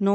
9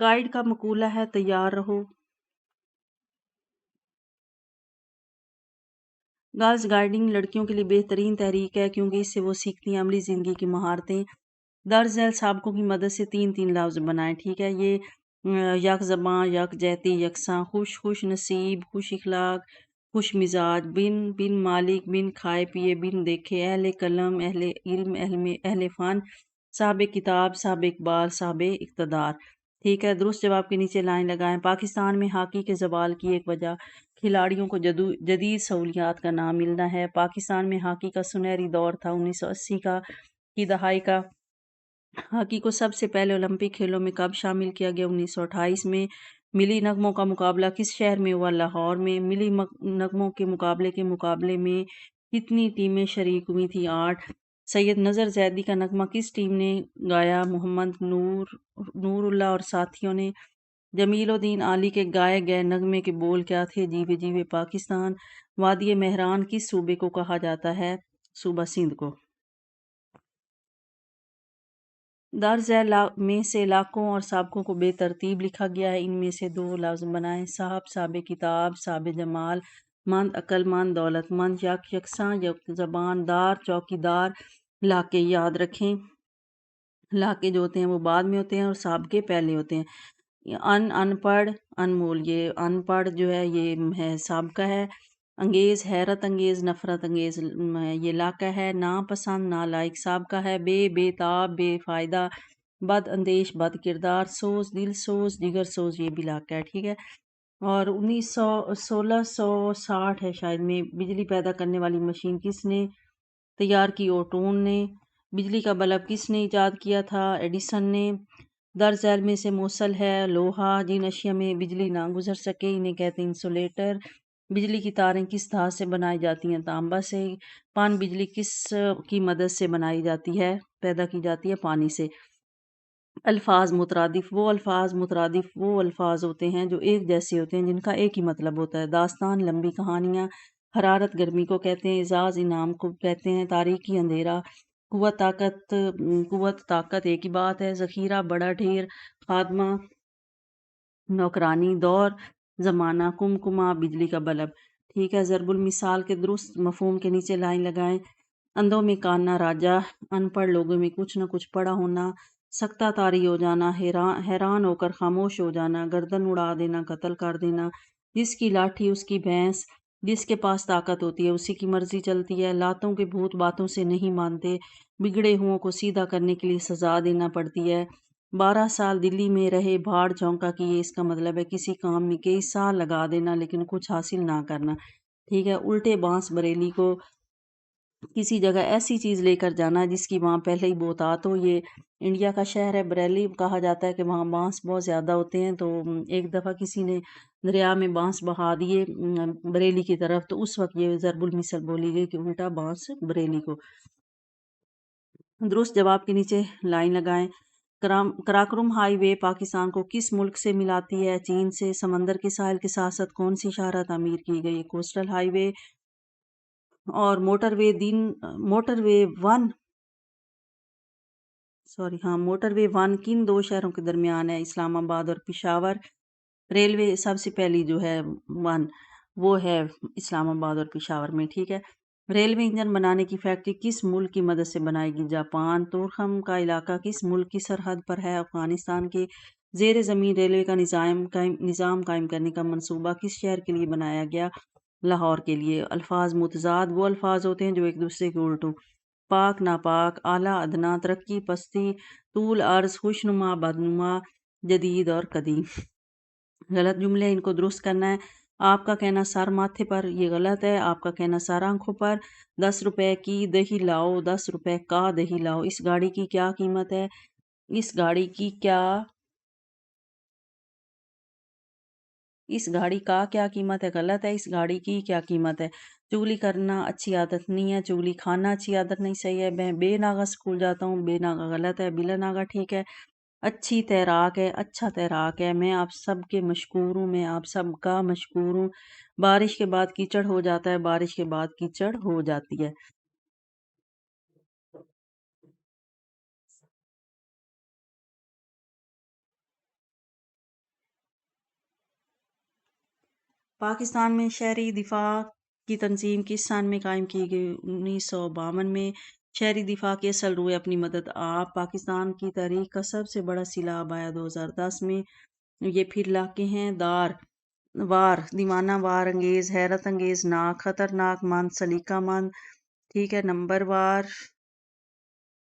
guide کا مقولہ ہے تیار رہو۔ گرلز گائیڈنگ لڑکیوں کے لیے بہترین تحریک ہے کیونکہ اس سے وہ سیکھتی ہیں عملی زندگی کی مہارتیں۔ درج ذیل سابقوں کی مدد سے تین تین لفظ بنائیں، ٹھیک ہے۔ یہ یک زباں، یک جہتی، یکساں، خوش نصیب، خوش اخلاق، خوش مزاج، بن مالک، بن کھائے پیے، بن دیکھے، اہل قلم، اہل علم، اہل فن، صاحب کتاب، صاحب اقبال، صاحب اقتدار، ٹھیک ہے۔ درست جواب کے نیچے لائن لگائیں۔ پاکستان میں ہاکی کے زوال کی ایک وجہ کھلاڑیوں کو جدید سہولیات کا نام ملنا ہے۔ پاکستان میں ہاکی کا سنہری دور تھا 1980 کی دہائی کا۔ ہاکی کو سب سے پہلے اولمپک کھیلوں میں کب شامل کیا گیا؟ 1928 میں۔ ملی نغموں کا مقابلہ کس شہر میں ہوا؟ لاہور میں۔ ملی نغموں کے مقابلے میں کتنی ٹیمیں شریک ہوئی تھیں؟ 8۔ سید نظر زیدی کا نغمہ کس ٹیم نے گایا؟ محمد نور اللہ اور ساتھیوں نے۔ جمیل الدین علی کے گائے گئے نغمے کے بول کیا تھے؟ جیوے جیوے پاکستان۔ وادی مہران کس صوبے کو کہا جاتا ہے؟ صوبہ سندھ کو۔ درج ذیل میں سے علاقوں اور سابقوں کو بے ترتیب لکھا گیا ہے، ان میں سے دو لفظ بنائیں۔ صاحب کتاب، صاحب جمال، مند عقل مند، دولت مند، یکساں، یک زبان، دار چوکی دار، لاقے یاد رکھیں لاقے جو ہوتے ہیں وہ بعد میں ہوتے ہیں اور سابقے پہلے ہوتے ہیں۔ ان پڑھ، انمول، یہ ان پڑھ جو ہے یہ ہے سابقہ ہے۔ انگیز، حیرت انگیز، نفرت انگیز یہ لاقہ ہے۔ ناپسند، نالائق سابقہ ہے۔ بے تاب، بے فائدہ، بد اندیش، بد کردار۔ سوز، دل سوز، جگر سوز یہ بھی لاقہ ہے، ٹھیک ہے۔ اور 1660 ہے شاید میں بجلی پیدا کرنے والی مشین کس نے تیار کی؟ اوٹون نے۔ بجلی کا بلب کس نے ایجاد کیا تھا؟ ایڈیسن نے۔ درج ذیل میں سے موصل ہے لوہا جن اشیاء میں بجلی نہ گزر سکے انہیں کہتے ہیں انسولیٹر۔ بجلی کی تاریں کس دھات سے بنائی جاتی ہیں؟ تانبا سے۔ پن بجلی کس کی مدد سے بنائی جاتی ہے؟ پیدا کی جاتی ہے پانی سے۔ الفاظ مترادف وہ الفاظ ہوتے ہیں جو ایک جیسے ہوتے ہیں جن کا ایک ہی مطلب ہوتا ہے۔ داستان، لمبی کہانیاں۔ حرارت گرمی کو کہتے ہیں۔ اعزاز انعام کو کہتے ہیں۔ تاریکی اندھیرا۔ قوت طاقت ایک ہی بات ہے۔ ذخیرہ، بڑا ڈھیر۔ خادمہ، نوکرانی۔ دور، زمانہ۔ کمکمہ، بجلی کا بلب، ٹھیک ہے۔ ضرب المثال کے درست مفہوم کے نیچے لائن لگائیں۔ اندھوں میں کاننا راجا، ان پڑھ لوگوں میں کچھ نہ کچھ پڑھا ہونا، سکتہ طاری ہو جانا، حیران ہو کر خاموش ہو جانا، گردن اڑا دینا، قتل کر دینا۔ جس کی لاٹھی اس کی بھینس، جس کے پاس طاقت ہوتی ہے اسی کی مرضی چلتی ہے۔ لاتوں کے بھوت باتوں سے نہیں مانتے، بگڑے ہوں کو سیدھا کرنے کے لیے سزا دینا پڑتی ہے۔ 12 سال دلی میں رہے بھاڑ چونکا کیے، اس کا مطلب ہے کسی کام میں کئی سال لگا دینا لیکن کچھ حاصل نہ کرنا، ٹھیک ہے۔ الٹے بانس، بریلی کو کسی جگہ ایسی چیز لے کر جانا جس کی وہاں پہلے ہی بہتات ہو۔ یہ انڈیا کا شہر ہے بریلی، کہا جاتا ہے کہ وہاں بانس بہت زیادہ ہوتے ہیں۔ تو ایک دفعہ کسی نے دریا میں بانس بہا دیے بریلی کی طرف، تو اس وقت یہ ضرب المثل بولی گئی کہ الٹا بانس بریلی کو۔ درست جواب کے نیچے لائن لگائیں۔ قراقرم ہائی وے پاکستان کو کس ملک سے ملاتی ہے؟ چین سے۔ سمندر کے ساحل کے ساتھ ساتھ کون سی شاہراہ تعمیر کی گئی؟ کوسٹل ہائی وے۔ اور موٹر وے ون کن دو شہروں کے درمیان ہے؟ اسلام آباد اور پشاور۔ ریلوے سب سے پہلی جو ہے ون وہ ہے اسلام آباد اور پشاور میں، ٹھیک ہے۔ ریلوے انجن بنانے کی فیکٹری کس ملک کی مدد سے بنائے گی؟ جاپان۔ تورخم کا علاقہ کس ملک کی سرحد پر ہے؟ افغانستان کے۔ زیر زمین ریلوے کا نظام قائم کرنے کا منصوبہ کس شہر کے لیے بنایا گیا؟ لاہور کے لیے۔ الفاظ متضاد وہ الفاظ ہوتے ہیں جو ایک دوسرے کے الٹ ہوں۔ پاک، ناپاک، اعلیٰ، ادنیٰ، ترقی، پستی، طول عرض، خوشنما، بدنما، جدید اور قدیم۔ غلط جملے ان کو درست کرنا ہے۔ آپ کا کہنا سر ماتھے پر، یہ غلط ہے۔ آپ کا کہنا سر آنکھوں پر۔ 10 روپے کی دہی لاؤ، 10 روپے کا دہی لاؤ۔ اس گاڑی کی کیا قیمت ہے؟ اس گاڑی کا کیا قیمت ہے؟ غلط ہے۔ اس گاڑی کی کیا قیمت ہے؟ چغلی کرنا اچھی عادت نہیں ہے، چغلی کھانا اچھی عادت نہیں، صحیح ہے۔ میں بے ناغہ اسکول جاتا ہوں، بے ناغہ غلط ہے، بلا ناغہ ٹھیک ہے۔ اچھی تیراک ہے، اچھا تیراک ہے۔ میں آپ سب کے مشکور ہوں، میں آپ سب کا مشکور ہوں۔ بارش کے بعد کیچڑ ہو جاتا ہے، بارش کے بعد کیچڑ ہو جاتی ہے۔ پاکستان میں شہری دفاع کی تنظیم کس سن میں قائم کی گئی؟ 1952 میں۔ شہری دفاع کے اصل روئے اپنی مدد آپ۔ پاکستان کی تاریخ کا سب سے بڑا سیلاب آیا 2010 میں۔ یہ پھر لاکے ہیں دار وار، دیوانہ وار، انگیز، حیرت انگیز، ناک، خطرناک، مند، سلیقہ مند، ٹھیک ہے، نمبر وار،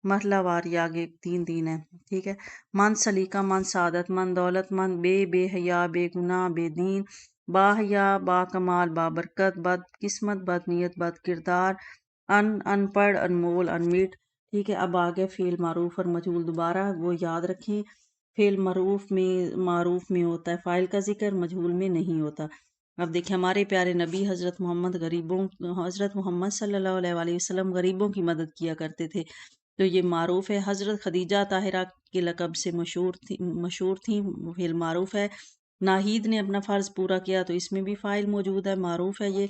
مرحلہ وار، یہ آگے تین ہے، ٹھیک ہے، مند، سلیقہ مند، سعادت مند، دولت مند، بے حیا، بے گناہ، بے دین، با حیا، با کمال، با برکت، بد قسمت، بد نیت، بد کردار، ان پڑھ، انمول، انمیٹ، ٹھیک ہے۔ اب آگے فعل معروف اور مجہول، دوبارہ وہ یاد رکھیں، فعل معروف میں ہوتا ہے فاعل کا ذکر، مجہول میں نہیں ہوتا۔ اب دیکھیں ہمارے پیارے نبی حضرت محمد صلی اللہ علیہ وسلم غریبوں کی مدد کیا کرتے تھے، تو یہ معروف ہے۔ حضرت خدیجہ طاہرہ کے لقب سے مشہور تھیں، فعل معروف ہے۔ ناہید نے اپنا فرض پورا کیا، تو اس میں بھی فاعل موجود ہے، معروف ہے یہ۔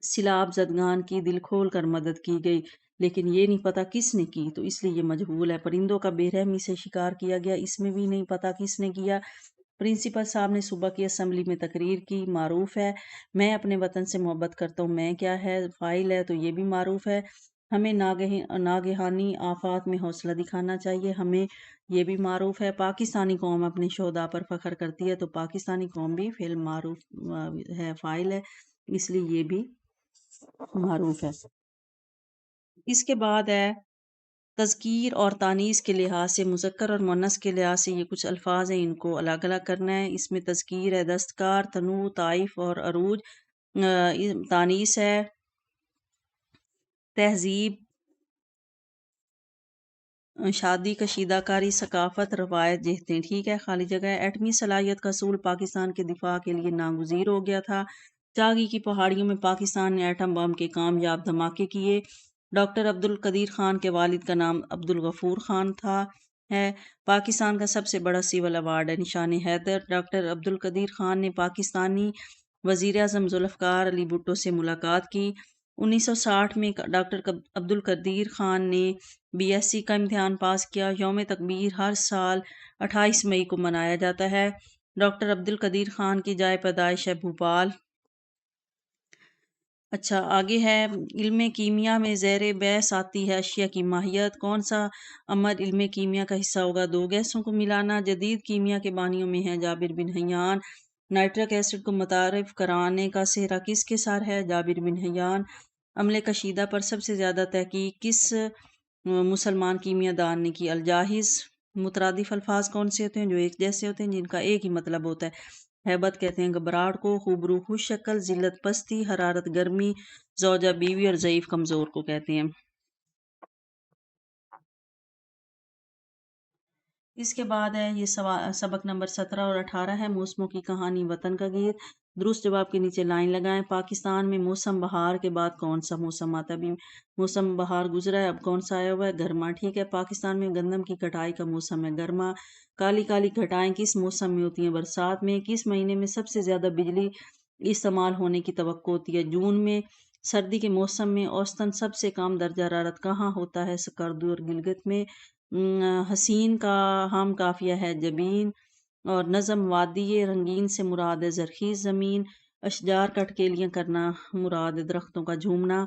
سیلاب زدگان کی دل کھول کر مدد کی گئی، لیکن یہ نہیں پتا کس نے کی، تو اس لیے یہ مجہول ہے۔ پرندوں کا بے رحمی سے شکار کیا گیا، اس میں بھی نہیں پتا کس نے کیا۔ پرنسپل صاحب نے صبح کی اسمبلی میں تقریر کی، معروف ہے۔ میں اپنے وطن سے محبت کرتا ہوں، میں کیا ہے، فاعل ہے، تو یہ بھی معروف ہے۔ ہمیں ناگہانی آفات میں حوصلہ دکھانا چاہیے، ہمیں، یہ بھی معروف ہے۔ پاکستانی قوم اپنے شہداء پر فخر کرتی ہے، تو پاکستانی قوم بھی فعل معروف ہے، فاعل ہے، اس لیے یہ بھی معروف ہے۔ اس کے بعد ہے تذکیر اور تانیث کے لحاظ سے، مذکر اور مؤنث کے لحاظ سے یہ کچھ الفاظ ہیں، ان کو الگ الگ کرنا ہے۔ اس میں تذکیر ہے دستکار، تنوع، طائف اور عروج۔ تانیث ہے تہذیب، شادی، کشیدہ کاری، ثقافت، روایت، جہتیں، ٹھیک ہے، خالی جگہ ہے۔ ایٹمی صلاحیت کا اصول پاکستان کے دفاع کے لیے ناگزیر ہو گیا تھا۔ چاگی کی پہاڑیوں میں پاکستان نے ایٹم بم کے کامیاب دھماکے کیے۔ ڈاکٹر عبد القدیر خان کے والد کا نام عبد الغفور خان تھا ہے۔ پاکستان کا سب سے بڑا سول ایوارڈ ہے نشان حیدر۔ ڈاکٹر عبد القدیر خان نے پاکستانی وزیر اعظم ذوالفقار علی بھٹو سے ملاقات کی۔ 1960 میں ڈاکٹر عبد القدیر خان نے BSc کا امتحان پاس کیا۔ یوم تکبیر ہر سال 28 مئی کو منایا جاتا ہے۔ ڈاکٹر عبد القدیر خان کی جائے پیدائش ہے بھوپال۔ اچھا آگے ہے، علم کیمیا میں زیر بحث آتی ہے اشیاء کی ماہیت۔ کون سا عمل علم کیمیا کا حصہ ہوگا؟ دو گیسوں کو ملانا۔ جدید کیمیا کے بانیوں میں ہیں جابر بن حیان۔ نائٹرک ایسڈ کو متعارف کرانے کا سہرا کس کے سر ہے؟ جابر بن حیان۔ عمل کشیدہ پر سب سے زیادہ تحقیق کس مسلمان کیمیا دان نے کی؟ الجاحظ۔ مترادف الفاظ کون سے ہوتے ہیں؟ جو ایک جیسے ہوتے ہیں، جن کا ایک ہی مطلب ہوتا ہے۔ ہیبت کہتے ہیں گھبراہٹ کو، خوبرو خوش شکل، ذلت پستی، حرارت گرمی، زوجہ بیوی، اور ضعیف کمزور کو کہتے ہیں۔ اس کے بعد ہے یہ سبق نمبر 17 اور 18 ہے، موسموں کی کہانی، وطن کا گیت۔ درست جواب کے نیچے لائن لگائیں۔ پاکستان میں موسم بہار کے بعد کون سا موسم آتا ہے؟ ابھی موسم بہار گزرا ہے، اب کون سا آیا ہوا ہے؟ گرما، ٹھیک ہے۔ پاکستان میں گندم کی کٹائی کا موسم ہے گرما۔ کالی کالی گھٹائیں کس موسم میں ہوتی ہیں؟ برسات میں۔ کس مہینے میں سب سے زیادہ بجلی استعمال ہونے کی توقع ہوتی ہے؟ جون میں۔ سردی کے موسم میں اوسطاً سب سے کم درجہ حرارت کہاں ہوتا ہے؟ سکردو اور گلگت میں۔ حسین کا ہم قافیہ ہے جبین، اور نظم وادی رنگین سے مراد ہے زرخیز زمین۔ اشجار کا ٹکیلیاں کرنا مراد ہے درختوں کا جھومنا۔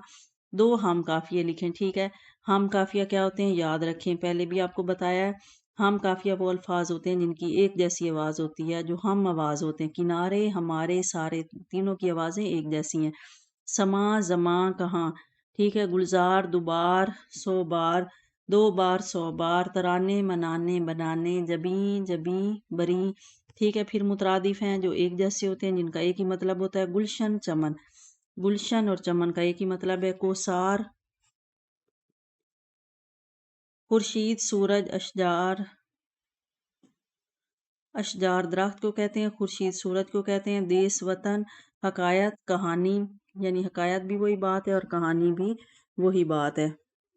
دو ہم قافیے لکھیں، ٹھیک ہے۔ ہم قافیہ کیا ہوتے ہیں یاد رکھیں، پہلے بھی آپ کو بتایا ہے۔ ہم قافیہ وہ الفاظ ہوتے ہیں جن کی ایک جیسی آواز ہوتی ہے، جو ہم آواز ہوتے ہیں۔ کنارے، ہمارے، سارے، تینوں کی آوازیں ایک جیسی ہیں۔ سما، زماں، کہاں، ٹھیک ہے۔ گلزار، دوبار، 100 بار، 2 بار، 100 بار۔ ترانے، منانے، بنانے۔ جبیں، جبیں، بریں، ٹھیک ہے۔ پھر مترادف ہیں جو ایک جیسے ہوتے ہیں، جن کا ایک ہی مطلب ہوتا ہے۔ گلشن، چمن۔ گلشن اور چمن کا ایک ہی مطلب ہے۔ کوثار، خورشید، سورج، اشجار۔ اشجار درخت کو کہتے ہیں، خورشید سورج کو کہتے ہیں۔ دیس، وطن۔ حکایت، کہانی، یعنی حکایت بھی وہی بات ہے اور کہانی بھی وہی بات ہے۔